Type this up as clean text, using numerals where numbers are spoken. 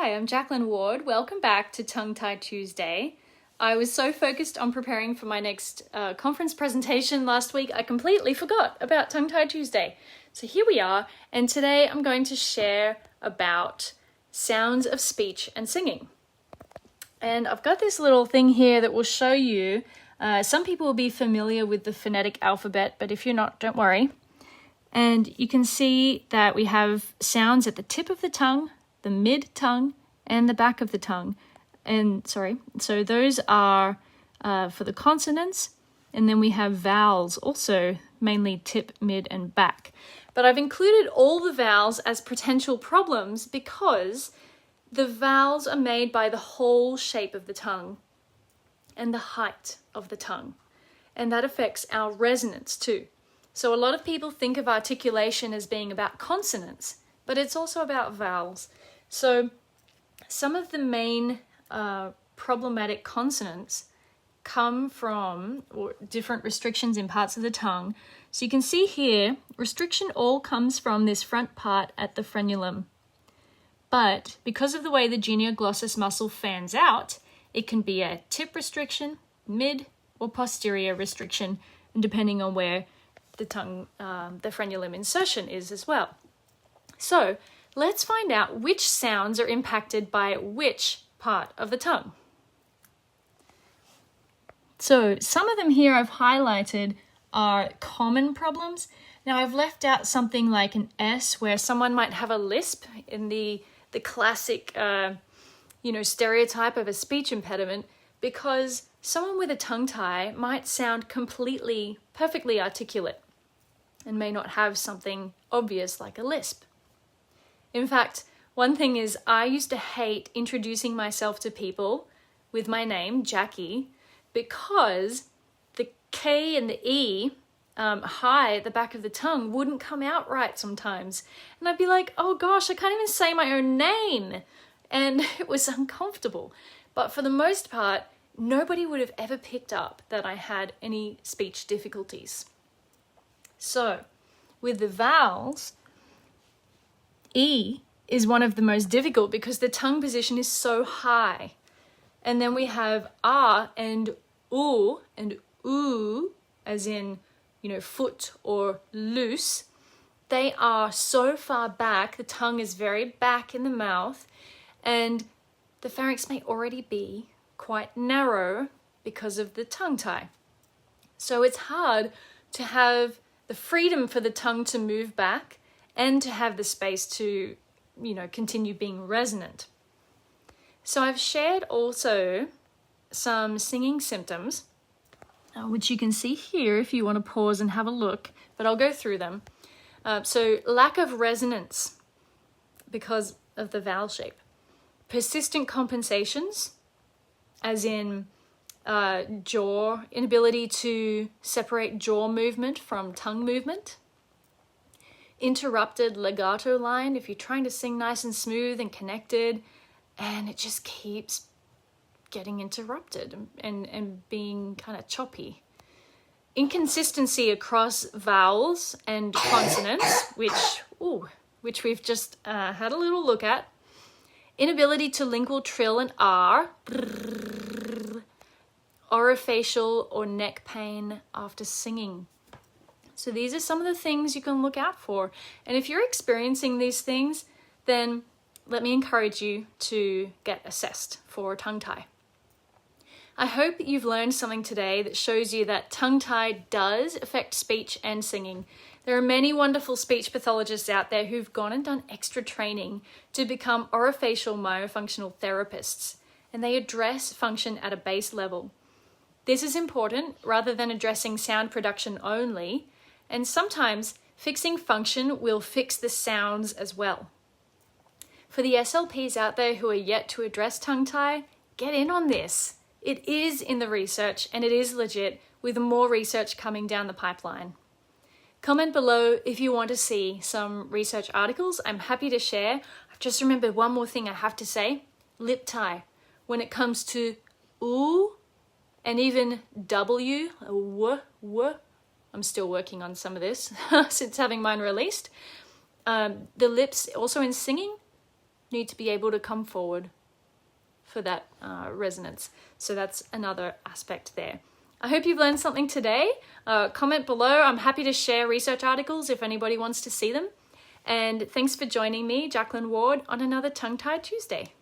Hi, I'm Jacqueline Ward. Welcome back to Tongue Tie Tuesday. I was so focused on preparing for my next conference presentation last week, I completely forgot about Tongue Tie Tuesday. So here we are, and today I'm going to share about sounds of speech and singing. And I've got this little thing here that will show you, some people will be familiar with the phonetic alphabet, but if you're not, don't worry. And you can see that we have sounds at the tip of the tongue, the mid-tongue, and the back of the tongue. So those are for the consonants, and then we have vowels, also mainly tip, mid, and back. But I've included all the vowels as potential problems because the vowels are made by the whole shape of the tongue and the height of the tongue, and that affects our resonance too. So a lot of people think of articulation as being about consonants, but it's also about vowels. So some of the main problematic consonants come from different restrictions in parts of the tongue. So you can see here, restriction all comes from this front part at the frenulum. But because of the way the genioglossus muscle fans out, it can be a tip restriction, mid, or posterior restriction, and depending on where the tongue, the frenulum insertion is as well. So let's find out which sounds are impacted by which part of the tongue. So some of them here I've highlighted are common problems. Now I've left out something like an S where someone might have a lisp in the classic, stereotype of a speech impediment, because someone with a tongue tie might sound perfectly articulate and may not have something obvious like a lisp. In fact, one thing is I used to hate introducing myself to people with my name, Jackie, because the K and the E high at the back of the tongue wouldn't come out right sometimes. And I'd be like, oh gosh, I can't even say my own name. And it was uncomfortable. But for the most part, nobody would have ever picked up that I had any speech difficulties. So with the vowels, E is one of the most difficult because the tongue position is so high. And then we have R and U, as in, foot or loose. They are so far back, the tongue is very back in the mouth, and the pharynx may already be quite narrow because of the tongue tie. So it's hard to have the freedom for the tongue to move back and to have the space to, continue being resonant. So I've shared also some singing symptoms, which you can see here if you want to pause and have a look, but I'll go through them. So lack of resonance because of the vowel shape. Persistent compensations, as in jaw, inability to separate jaw movement from tongue movement. Interrupted legato line, if you're trying to sing nice and smooth and connected, and it just keeps getting interrupted and being kind of choppy. Inconsistency across vowels and consonants, which we've just had a little look at. Inability to lingual trill and R. Orofacial or neck pain after singing. So these are some of the things you can look out for. And if you're experiencing these things, then let me encourage you to get assessed for a tongue tie. I hope you've learned something today that shows you that tongue tie does affect speech and singing. There are many wonderful speech pathologists out there who've gone and done extra training to become orofacial myofunctional therapists, and they address function at a base level. This is important rather than addressing sound production only, and sometimes fixing function will fix the sounds as well. For the SLPs out there who are yet to address tongue tie, get in on this. It is in the research and it is legit, with more research coming down the pipeline. Comment below if you want to see some research articles. I'm happy to share. I've just remembered one more thing I have to say. Lip tie. When it comes to oo and even w, I'm still working on some of this since having mine released. The lips, also in singing, need to be able to come forward for that resonance. So that's another aspect there. I hope you've learned something today. Comment below. I'm happy to share research articles if anybody wants to see them. And thanks for joining me, Jacqueline Ward, on another Tongue Tied Tuesday.